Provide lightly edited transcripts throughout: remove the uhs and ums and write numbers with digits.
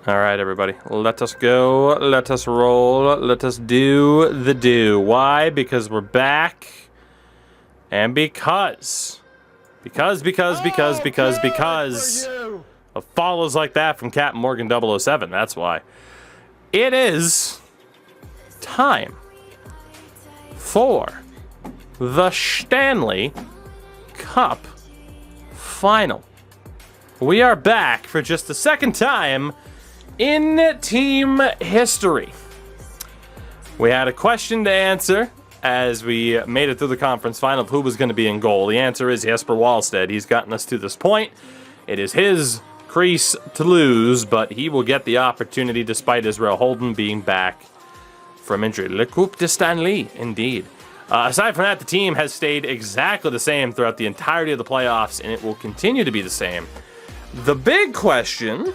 All right, everybody. Let us go. Let us roll. Let us do the do. Why? Because we're back. And because of follows like that from Captain Morgan 007. That's why. It is time for the Stanley Cup Final. We are back for just the second time in team history. We had a question to answer as we made it through the conference final of who was going to be in goal. The answer is Jesper Wallstedt. He's gotten us to this point. It is his crease to lose, but he will get the opportunity despite Israel Holden being back from injury. Le Coupe de Stanley, indeed. Aside from that, the team has stayed exactly the same throughout the entirety of the playoffs, and it will continue to be the same. The big question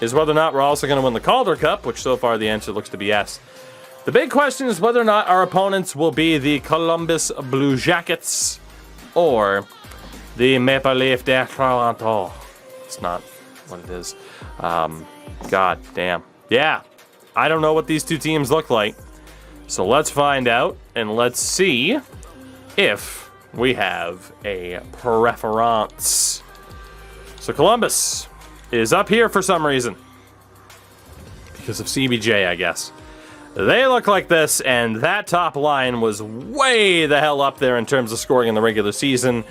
is whether or not we're also going to win the Calder Cup, which so far the answer looks to be yes. The big question is whether or not our opponents will be the Columbus Blue Jackets or the Maple Leaf de Toronto. It's not what it is. God damn. Yeah, I don't know what these two teams look like. So let's find out, and let's see if we have a preference. So Columbus is up here for some reason. Because of CBJ, I guess. They look like this, and that top line was way the hell up there in terms of scoring in the regular season.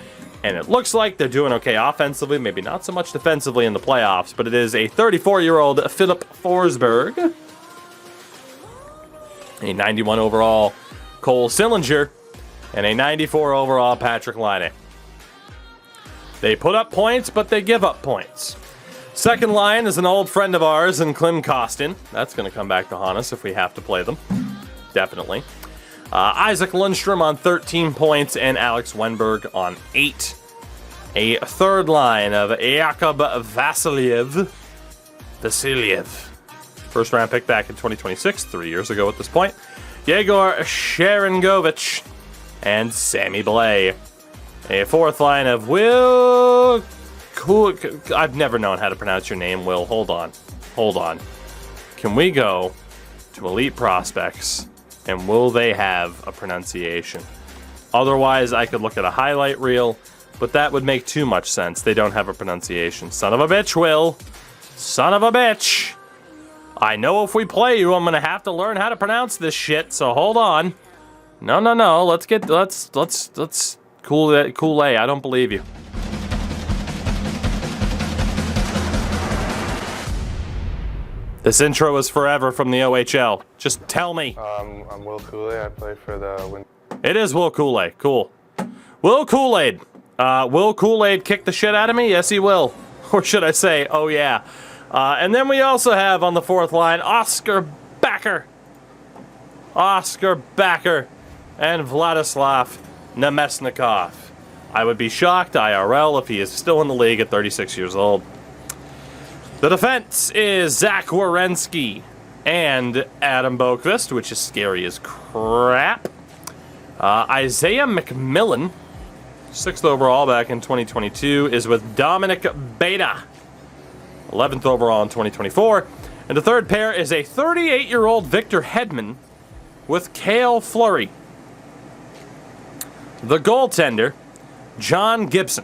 And it looks like they're doing okay offensively, maybe not so much defensively in the playoffs, but it is a 34-year-old Philip Forsberg, a 91 overall Cole Sillinger, and a 94 overall Patrick Laine. They put up points, but they give up points. Second line is an old friend of ours in Klim Kostin. That's going to come back to haunt us if we have to play them. Definitely. Isaac Lundstrom on 13 points and Alex Wenberg on 8. A third line of Jakub Vasiliev. First round pick back in 2026, 3 years ago at this point. Yegor Sharangovich and Sammy Blais. A fourth line of Will... I've never known how to pronounce your name, Will. Hold on. Can we go to Elite Prospects, and will they have a pronunciation? Otherwise, I could look at a highlight reel, but that would make too much sense. They don't have a pronunciation. Son of a bitch, Will. Son of a bitch. I know if we play you, I'm going to have to learn how to pronounce this shit, so hold on. No. Let's Kool-Aid. I don't believe you. This intro is forever from the OHL. Just tell me. I'm Will Kool-Aid. I play for the Wind. It is Will Kool-Aid. Cool. Will Kool-Aid. Will Kool-Aid kick the shit out of me? Yes, he will. Or should I say, oh yeah. And then we also have on the fourth line, Oscar Backer. And Vladislav Nemesnikov. I would be shocked, IRL, if he is still in the league at 36 years old. The defense is Zach Werenski and Adam Boqvist, which is scary as crap. Isaiah McMillan, 6th overall back in 2022, is with Dominic Beta, 11th overall in 2024. And the third pair is a 38-year-old Victor Hedman with Cale Fleury. The goaltender, John Gibson.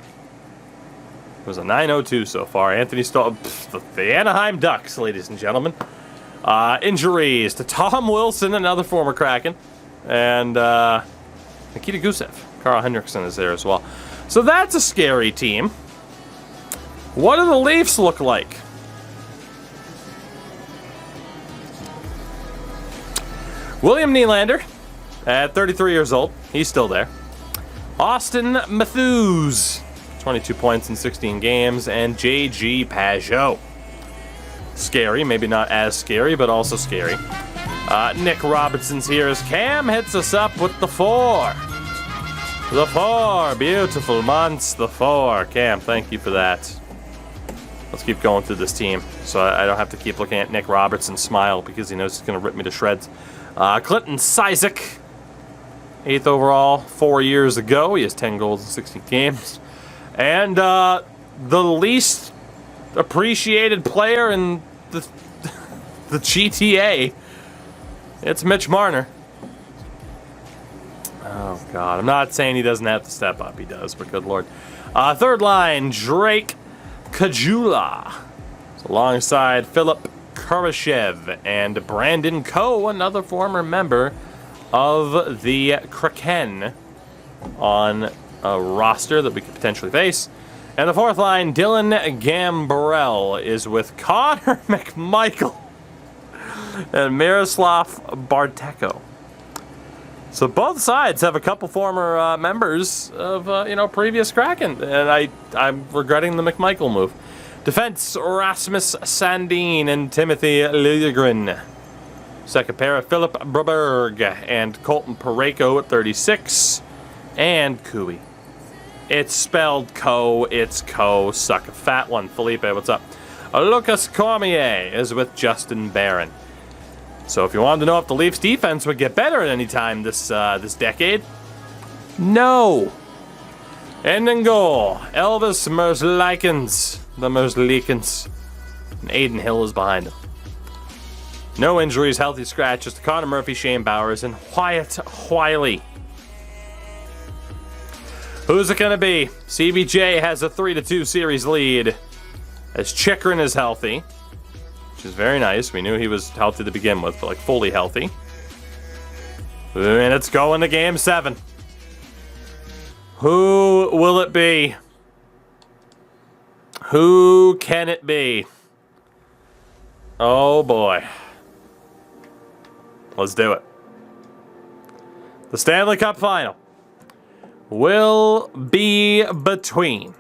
It was a 902 so far. Anthony Stahl, the Anaheim Ducks, ladies and gentlemen. Injuries to Tom Wilson, another former Kraken, and Nikita Gusev. Carl Hendrickson is there as well. So that's a scary team. What do the Leafs look like? William Nylander, at 33 years old. He's still there. Austin Matthews, 22 points in 16 games, and J.G. Pajot. Scary, maybe not as scary, but also scary. Nick Robertson's here as Cam hits us up with the 4. The 4, beautiful months, the 4. Cam, thank you for that. Let's keep going through this team so I don't have to keep looking at Nick Robertson smile because he knows he's going to rip me to shreds. Clinton Cizik, 8th overall 4 years ago. He has 10 goals in 16 games. And the least appreciated player in the GTA. It's Mitch Marner. Oh, God. I'm not saying he doesn't have to step up. He does, but good Lord. Third line, Drake Kajula. Alongside Philip Kurashev and Brandon Coe, another former member of the Kraken on a roster that we could potentially face. And the fourth line, Dylan Gambrell, is with Connor McMichael and Miroslav Barteko. So both sides have a couple former members of, previous Kraken. And I'm regretting the McMichael move. Defense, Rasmus Sandin and Timothy Liljegren. Second pair of Philip Broberg and Colton Parayko at 36. And Cooey. It's spelled Co. It's Co. Suck a fat one. Felipe, what's up? Lucas Cormier is with Justin Barron. So if you wanted to know if the Leafs defense would get better at any time this decade, no. And in goal, Elvis Merzlikins, the Merzlikins. And Aiden Hill is behind him. No injuries, healthy scratches to Connor Murphy, Shane Bowers, and Wyatt Wiley. Who's it going to be? CBJ has a 3-2 series lead as Chikrin is healthy, which is very nice. We knew he was healthy to begin with, but like fully healthy. And it's going to Game 7. Who will it be? Who can it be? Oh boy. Let's do it. The Stanley Cup Final will be between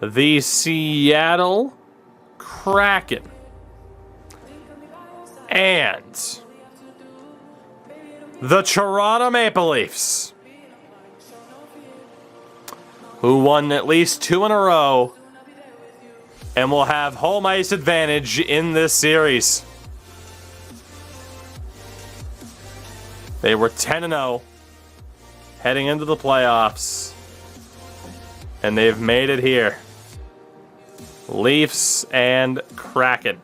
the Seattle Kraken and the Toronto Maple Leafs, who won at least 2 in a row and will have home ice advantage in this series. They were 10-0 heading into the playoffs, and they've made it here. Leafs and Kraken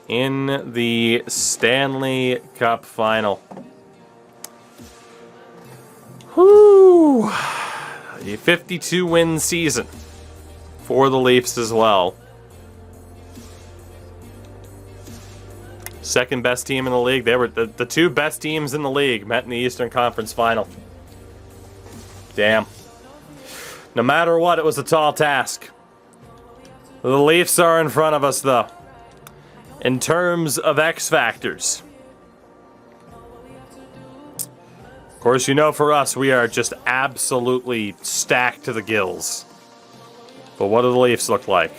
in the Stanley Cup Final. Whoo! A 52-win season for the Leafs as well. Second best team in the league. They were the two best teams in the league met in the Eastern Conference Final. Damn. No matter what, it was a tall task. The Leafs are in front of us, though. In terms of X factors. Of course, for us, we are just absolutely stacked to the gills. But what do the Leafs look like?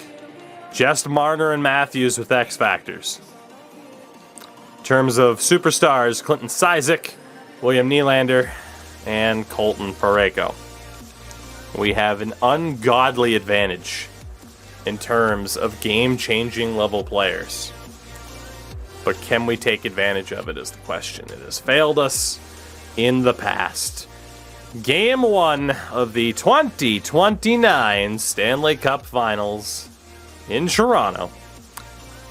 Just Marner and Matthews with X factors. In terms of superstars, Clinton Cizik, William Nylander, and Colton Parayko. We have an ungodly advantage in terms of game-changing level players. But can we take advantage of it is the question. It has failed us in the past. Game 1 of the 2029 Stanley Cup Finals in Toronto.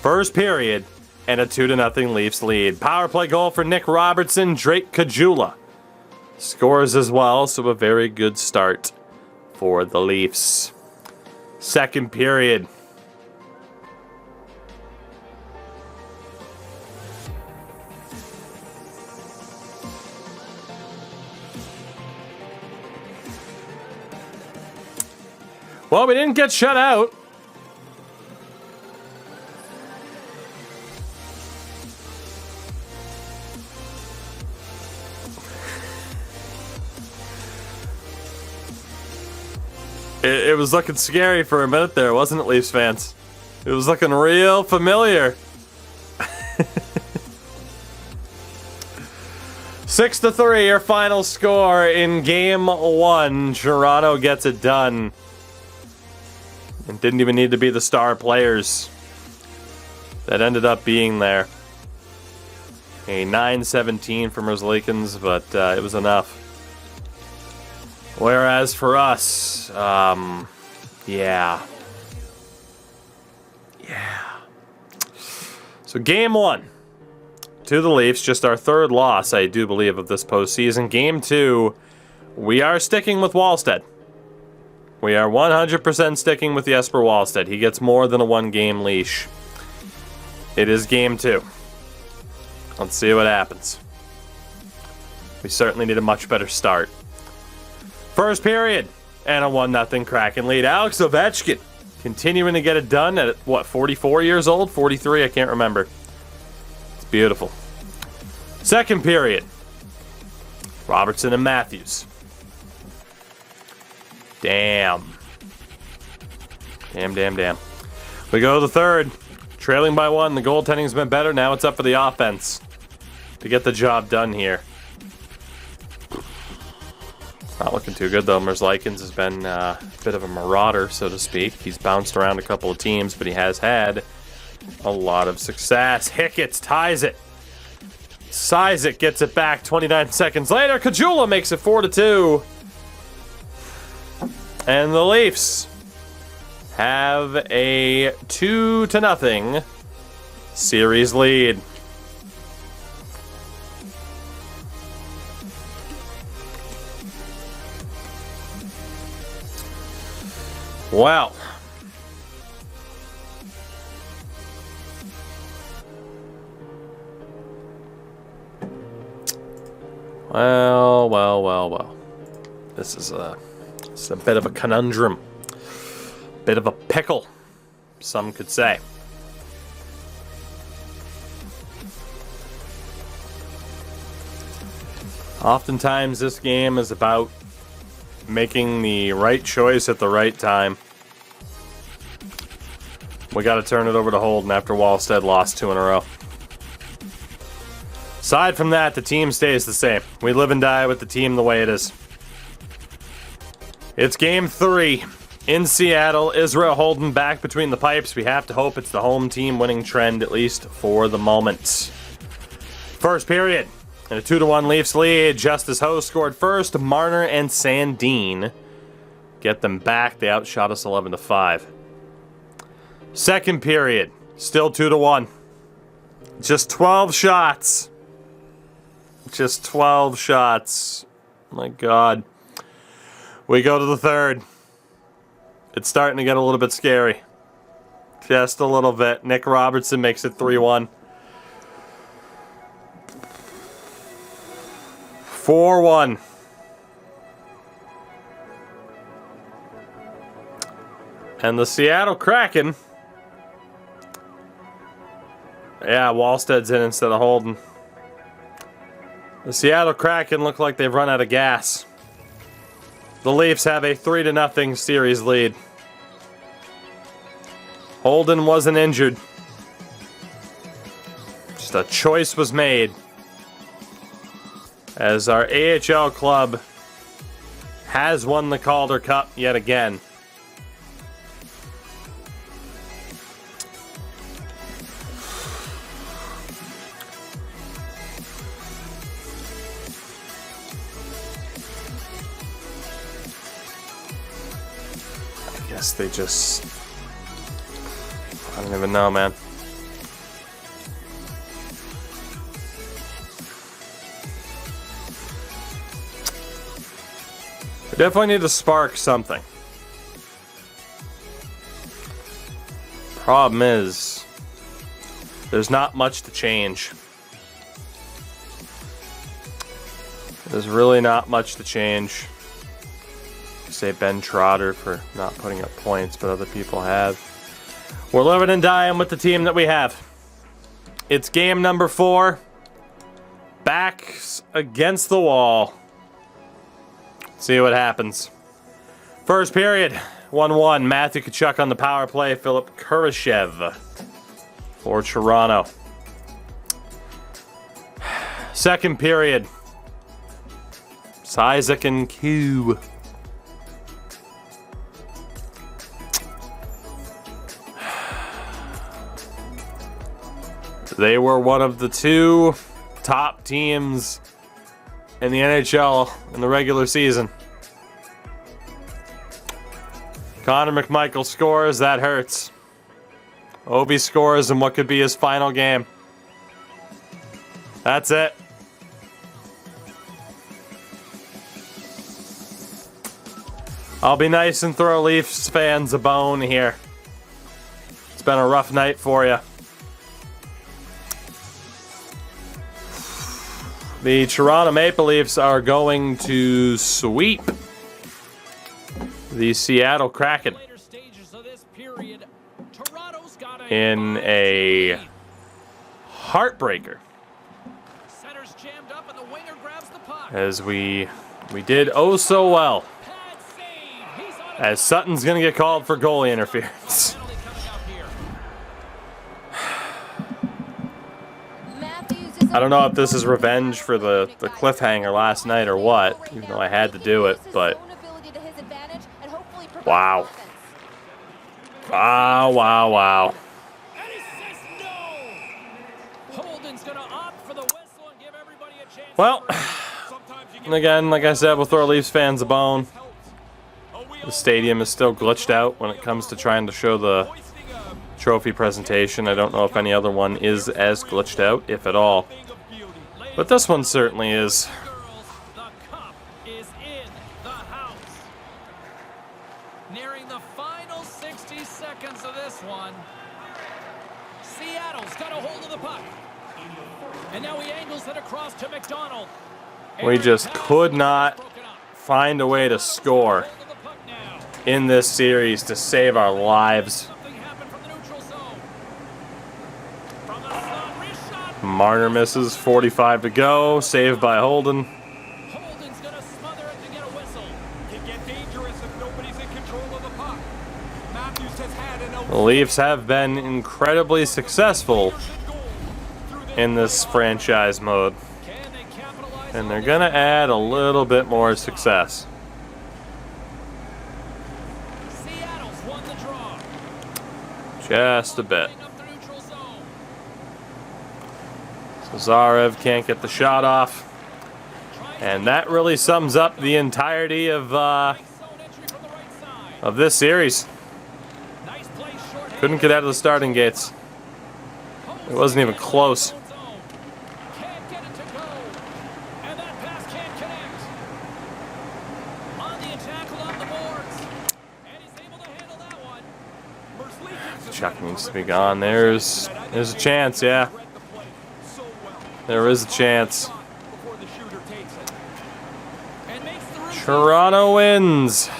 First period, and a 2-0 Leafs lead. Power play goal for Nick Robertson. Drake Kajula scores as well, so a very good start for the Leafs. Second period. Well, we didn't get shut out. It was looking scary for a minute there, wasn't it, Leafs fans? It was looking real familiar. 6-3, your final score in Game 1. Toronto gets it done. It didn't even need to be the star players that ended up being there. A 9-17 for Merzlikins, but it was enough. Whereas for us, yeah. So game 1 to the Leafs, just our 3rd loss, I do believe, of this postseason. Game 2, we are sticking with Wallstead. We are 100% sticking with Jesper Wallstead. He gets more than a 1-game leash. It is game 2. Let's see what happens. We certainly need a much better start. First period, and a 1-0 Kraken lead. Alex Ovechkin continuing to get it done at, what, 44 years old? 43? I can't remember. It's beautiful. Second period, Robertson and Matthews. Damn. Damn. We go to the third. Trailing by 1. The goaltending's been better. Now it's up for the offense to get the job done here. Not looking too good, though. Merzlikins has been a bit of a marauder, so to speak. He's bounced around a couple of teams, but he has had a lot of success. Hicketts ties it. Sizik gets it back 29 seconds later. Kajula makes it 4-2. And the Leafs have a 2-0 series lead. Well, This is a bit of a conundrum. Bit of a pickle, some could say. Oftentimes this game is about making the right choice at the right time. We got to turn it over to Holden after Wallstead lost 2 in a row. Aside from that, the team stays the same. We live and die with the team the way it is. It's game 3 in Seattle. Israel Holden back between the pipes. We have to hope it's the home team winning trend, at least for the moment. First period. And a 2-1 Leafs lead. Justice Ho scored first. Marner and Sandin get them back. They outshot us 11-5. Second period. Still 2-1. Just 12 shots. Just 12 shots. My God. We go to the third. It's starting to get a little bit scary. Just a little bit. Nick Robertson makes it 3-1. 4-1. And the Seattle Kraken. Yeah, Wallstead's in instead of Holden. The Seattle Kraken look like they've run out of gas. The Leafs have a 3-0 series lead. Holden wasn't injured. Just a choice was made. As our AHL club has won the Calder Cup yet again. I guess they just... I don't even know, man. We definitely need to spark something. Problem is, there's not much to change. There's really not much to change. Say Ben Trotter for not putting up points, but other people have. We're living and dying with the team that we have. It's game number 4. Backs against the wall. See what happens. First period, 1-1. Matthew Tkachuk on the power play. Philip Kurashev for Toronto. Second period, Sizik and Q. They were one of the 2 top teams in the NHL in the regular season. Connor McMichael scores. That hurts. Obi scores in what could be his final game. That's it. I'll be nice and throw Leafs fans a bone here. It's been a rough night for you. The Toronto Maple Leafs are going to sweep the Seattle Kraken in a heartbreaker. As we did oh so well. As Sutton's going to get called for goalie interference. I don't know if this is revenge for the cliffhanger last night or what, even though I had to do it, but wow. Wow. Well, and again, like I said, we'll throw Leafs fans a bone. The stadium is still glitched out when it comes to trying to show the trophy presentation. I don't know if any other one is as glitched out, if at all. But this one certainly is. Nearing the final 60 seconds of this one. Seattle's got a hold of the puck. And now he angles it across to McDonald. We just could not find a way to score in this series to save our lives. Marner misses, 45 to go, saved by Holden. Holden's gonna smother it to get a whistle. Can get dangerous if nobody's in control of the puck. Matthews has had an The Leafs have been incredibly successful in this franchise mode. And they're gonna add a little bit more success. Seattle's won the draw. Just a bit. Zarev can't get the shot off. And that really sums up the entirety of this series. Couldn't get out of the starting gates. It wasn't even close. Chuck needs to be gone. There's a chance, yeah. There is a chance. Toronto wins.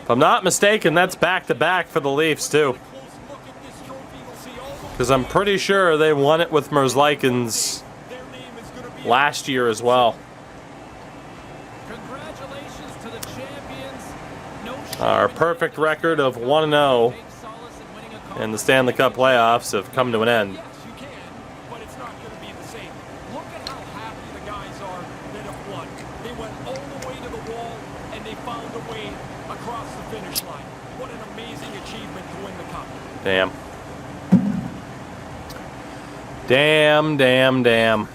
If I'm not mistaken, that's back-to-back for the Leafs, too. Because I'm pretty sure they won it with Merzlikins last year as well. Our perfect record of 1-0 in the Stanley Cup playoffs have come to an end. Yes, you can, but it's not going to be the same. Look at how happy the guys are that have won. They went all the way to the wall, and they found a way across the finish line. What an amazing achievement to win the cup. Damn. Damn.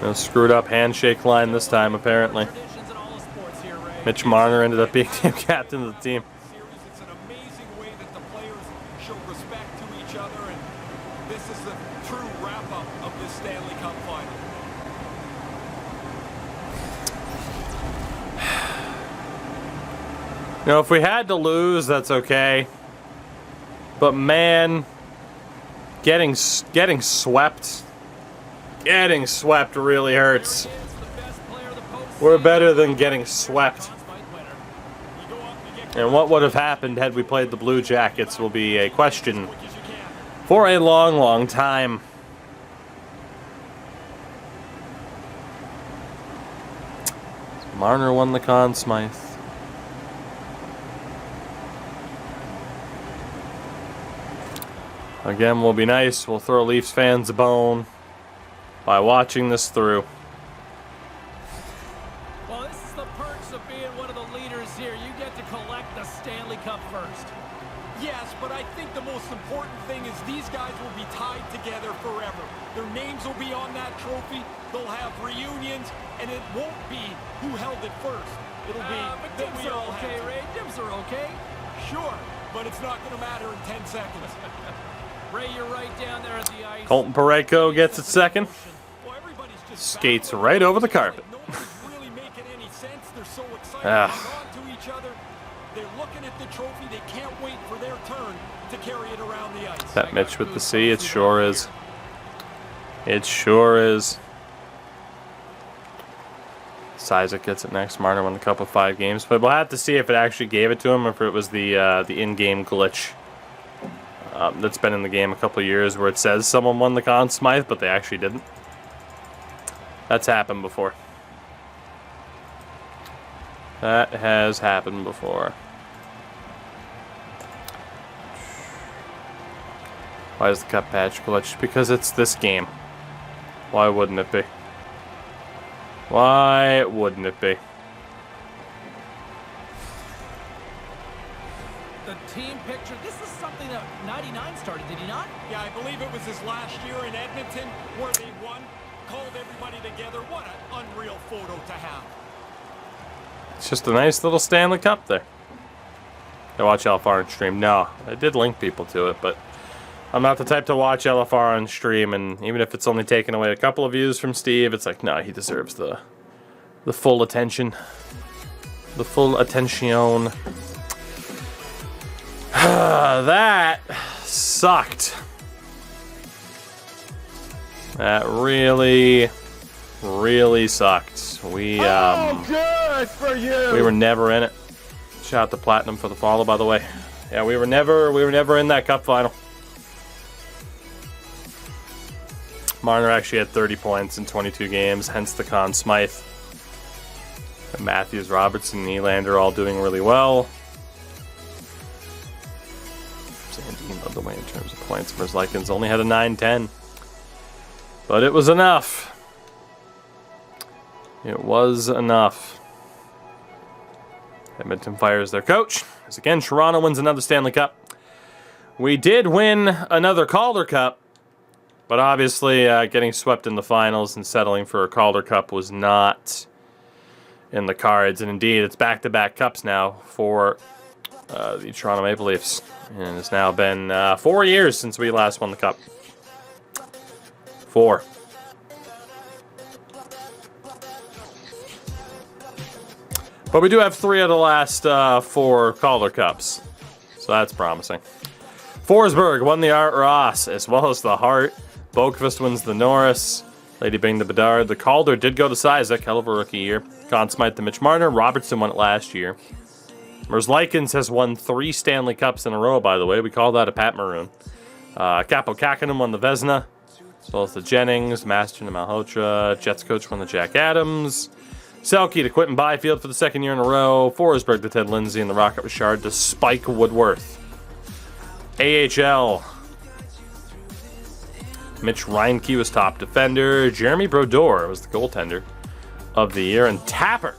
No screwed up handshake line this time, apparently. Mitch Marner ended up being team captain of the team. It's an amazing way that the players show respect to each other, and this is the true wrap-up of this Stanley Cup final. You know, if we had to lose, that's okay. But man, getting swept really hurts. We're better than getting swept. And what would have happened had we played the Blue Jackets will be a question for a long, long time. Marner won the Conn Smythe. Again, we'll be nice. We'll throw Leafs fans a bone by watching this through. Well, this is the perks of being one of the leaders here. You get to collect the Stanley Cup first. Yes, but I think the most important thing is these guys will be tied together forever. Their names will be on that trophy. They'll have reunions, and it won't be who held it first. It'll be but that dims we are all okay, had to. Ray. Dims are okay. Sure, but it's not going to matter in 10 seconds. Ray, you're right down there at the ice. Colton Parayko gets it second. Well, everybody's just Skates battling. right over the carpet. Nobody's really making any sense. They're so excited Ah. to hang on to each other. They're looking at the trophy. They can't wait for their turn to carry it around the ice. That Mitch with the C, it sure is. It sure is. Isaac gets it next. Marner won the cup with 5 games, but we'll have to see if it actually gave it to him, or if it was the in-game glitch that's been in the game a couple of years, where it says someone won the Conn Smythe, but they actually didn't. That's happened before. That has happened before. Why is the cup patch glitched? Because it's this game. Why wouldn't it be? Why wouldn't it be? The team picture. This is something that 99 started, did he not? Yeah, I believe it was his last year in Edmonton where they won, called everybody together. What an unreal photo to have. It's just a nice little Stanley Cup there. I watch LFR on stream. No, I did link people to it, but I'm not the type to watch LFR on stream, and even if it's only taking away a couple of views from Steve, it's like, no, he deserves the full attention. The full attention. That sucked. That really, really sucked. Good for you. We were never in it. Shout out to Platinum for the follow, by the way. Yeah, we were never in that cup final. Marner actually had 30 points in 22 games, hence the Conn Smythe. And Matthews, Robertson, and Nylander all doing really well. Sandin led the way in terms of points. Merzlikins only had a 9-10. But it was enough. It was enough. Edmonton fires their coach. As again, Toronto wins another Stanley Cup. We did win another Calder Cup. But obviously, getting swept in the finals and settling for a Calder Cup was not in the cards. And indeed, it's back-to-back cups now for the Toronto Maple Leafs. And it's now been 4 years since we last won the cup. 4. But we do have 3 of the last 4 Calder Cups. So that's promising. Forsberg won the Art Ross as well as the Hart. Boqvist wins the Norris. Lady Bing the Bedard. The Calder did go to Isaac. Hell of a rookie year. Conn Smythe to Mitch Marner. Robertson won it last year. Merzlikins has won 3 Stanley Cups in a row, by the way. We call that a Pat Maroon. Capo Kakinen won the Vezina. As well as the Jennings. Master to Malhotra. Jets coach won the Jack Adams. Selke to Quentin Byfield for the 2nd year in a row. Forsberg to Ted Lindsay. And the Rocket Richard to Spike Woodworth. AHL. Mitch Reinke was top defender. Jeremy Brodeur was the goaltender of the year. And Tapper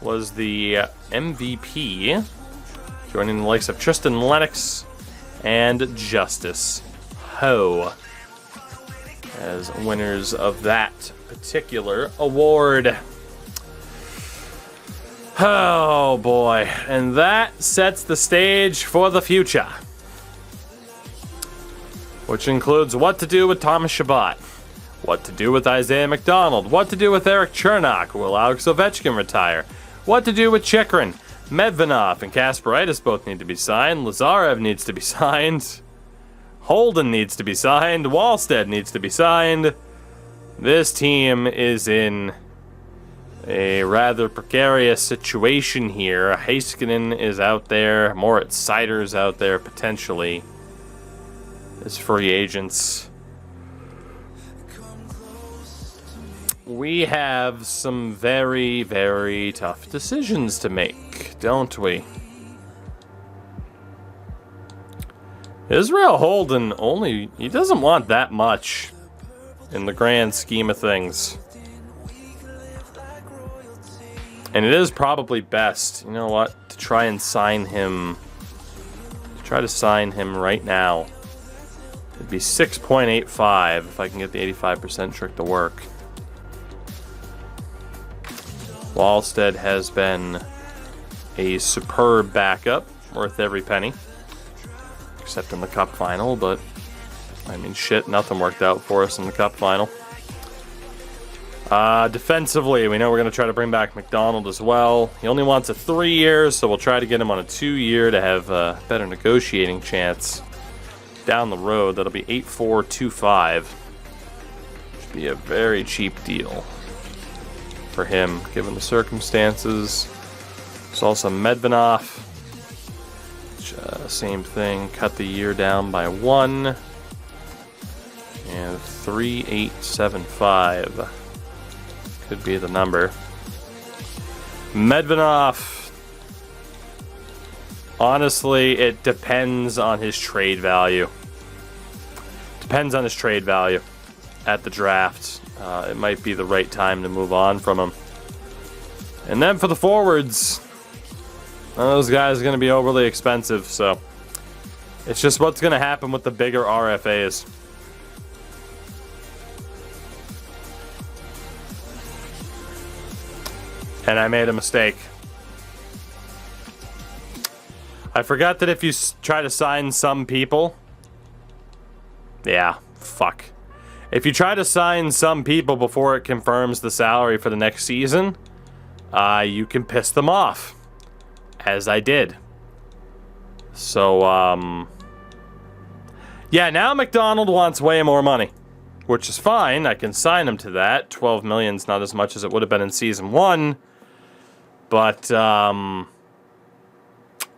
was the MVP, joining the likes of Tristan Lennox and Justice Ho as winners of that particular award. Oh boy. And that sets the stage for the future, which includes what to do with Thomas Chabot, what to do with Isaiah McDonald, what to do with Eric Chernak, will Alex Ovechkin retire, what to do with Chikrin, Medvedev and Kasparaitis both need to be signed, Lazarev needs to be signed, Holden needs to be signed, Wallstead needs to be signed. This team is in a rather precarious situation here. Heiskanen is out there, Moritz Seider's out there potentially as free agents. We have some very, very tough decisions to make, don't we? Israel Holden he doesn't want that much in the grand scheme of things. And it is probably best, you know what, to try and sign him Try to sign him right now. It'd be 6.85 if I can get the 85% trick to work. Wallstead has been a superb backup, worth every penny. Except in the cup final, but I mean, shit, nothing worked out for us in the cup final. Defensively, we know we're going to try to bring back McDonald as well. He only wants a 3 years, so we'll try to get him on a 2-year to have a better negotiating chance down the road. That'll be 8.425. Should be a very cheap deal for him, given the circumstances. There's also Medvedev. Same thing, cut the year down by 1. And 3.875 could be the number. Medvedev, honestly, it depends on his trade value. Depends on his trade value at the draft. It might be the right time to move on from him. And then for the forwards, none of those guys are going to be overly expensive, so it's just what's going to happen with the bigger RFAs. And I made a mistake. I forgot that if you try to sign some people... Yeah, fuck. If you try to sign some people before it confirms the salary for the next season, you can piss them off. As I did. So, yeah, now McDonald wants way more money. Which is fine. I can sign him to that. 12 million's not as much as it would have been in season 1. But,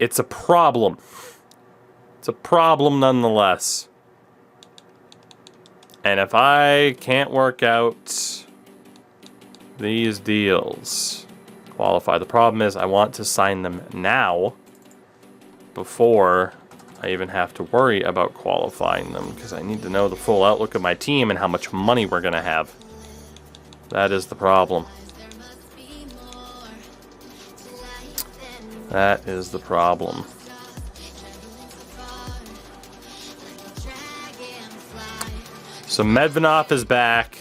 it's a problem. It's a problem nonetheless. And if I can't work out these deals, qualify. The problem is I want to sign them now before I even have to worry about qualifying them, because I need to know the full outlook of my team and how much money we're going to have. That is the problem. That is the problem. So Medvedev is back.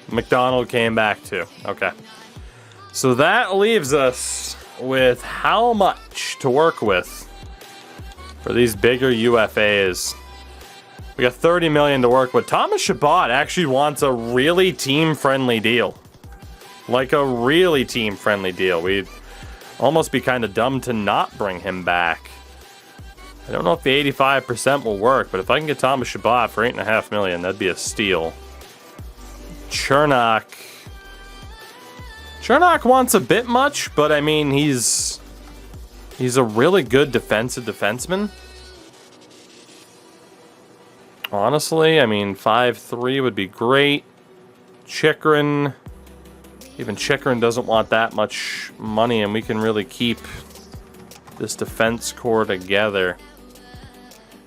McDonald came back too. Okay. So that leaves us with how much to work with for these bigger UFAs. We got 30 million to work with. Thomas Chabot actually wants a really team-friendly deal. Like a really team-friendly deal. We'd almost be kind of dumb to not bring him back. I don't know if the 85% will work, but if I can get Thomas Chabot for 8.5 million, that'd be a steal. Chernak wants a bit much, but I mean, he's a really good defensive defenseman. Honestly, I mean, 5.3 would be great. Chychrun, even Chychrun doesn't want that much money, and we can really keep this defense core together.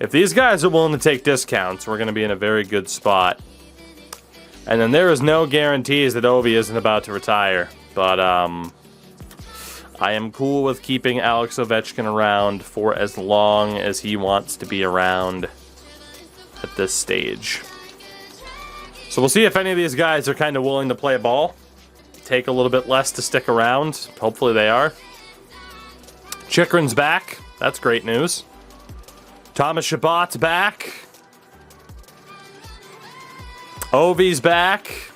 If these guys are willing to take discounts, we're going to be in a very good spot. And then there is no guarantees that Ovi isn't about to retire. But I am cool with keeping Alex Ovechkin around for as long as he wants to be around at this stage. So we'll see if any of these guys are kind of willing to play ball. Take a little bit less to stick around. Hopefully they are. Chychrun's back. That's great news. Thomas Chabot's back. Ovi's back.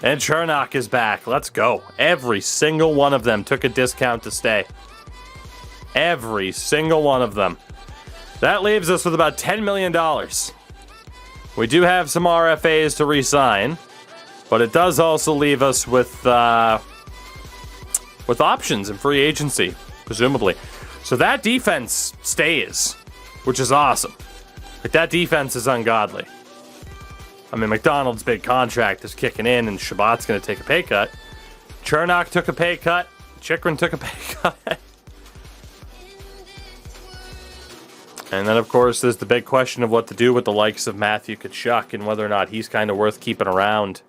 And Chernak is back. Let's go. Every single one of them took a discount to stay. Every single one of them. That leaves us with about $10 million. We do have some RFAs to re-sign, but it does also leave us with options in free agency, presumably. So that defense stays, which is awesome. Like, that defense is ungodly. I mean, McDonald's big contract is kicking in, and Chabot's going to take a pay cut. Chernak took a pay cut. Chychrun took a pay cut. And then, of course, there's the big question of what to do with the likes of Matthew Tkachuk and whether or not he's kind of worth keeping around.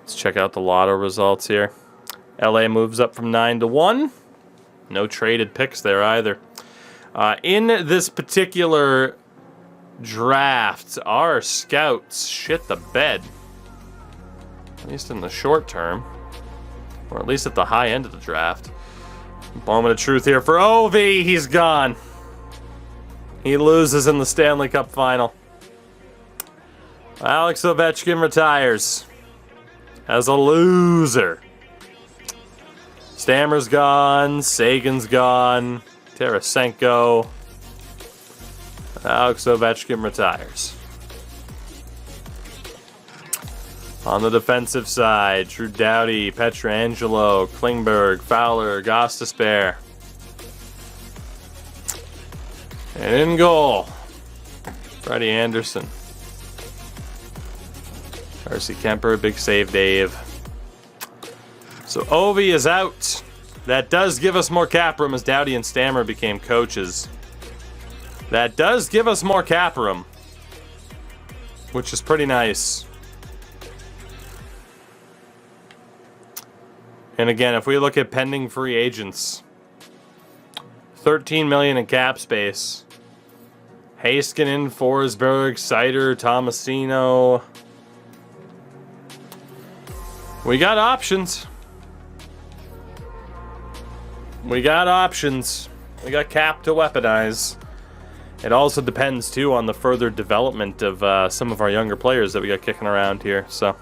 Let's check out the lotto results here. LA moves up from 9-1. No traded picks there either. In this particular draft, our scouts shit the bed. At least in the short term. Or at least at the high end of the draft. Moment of truth here for Ovi. He's gone. He loses in the Stanley Cup final. Alex Ovechkin retires as a loser. Stammer's gone. Sagan's gone. Tarasenko. Alex Ovechkin retires. On the defensive side, Drew Doughty, Pietrangelo, Klingberg, Fowler, Gostisbehere. And in goal, Freddie Anderson. Darcy Kemper, big save Dave. So Ovi is out. That does give us more cap room as Doughty and Stammer became coaches. That does give us more cap room, which is pretty nice. And again, if we look at pending free agents, $13 million in cap space. Heiskanen, Forsberg, Seider, Tomasino. We got options. We got options. We got cap to weaponize. It also depends, too, on the further development of some of our younger players that we got kicking around here. So,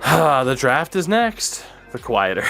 the draft is next. The quieter.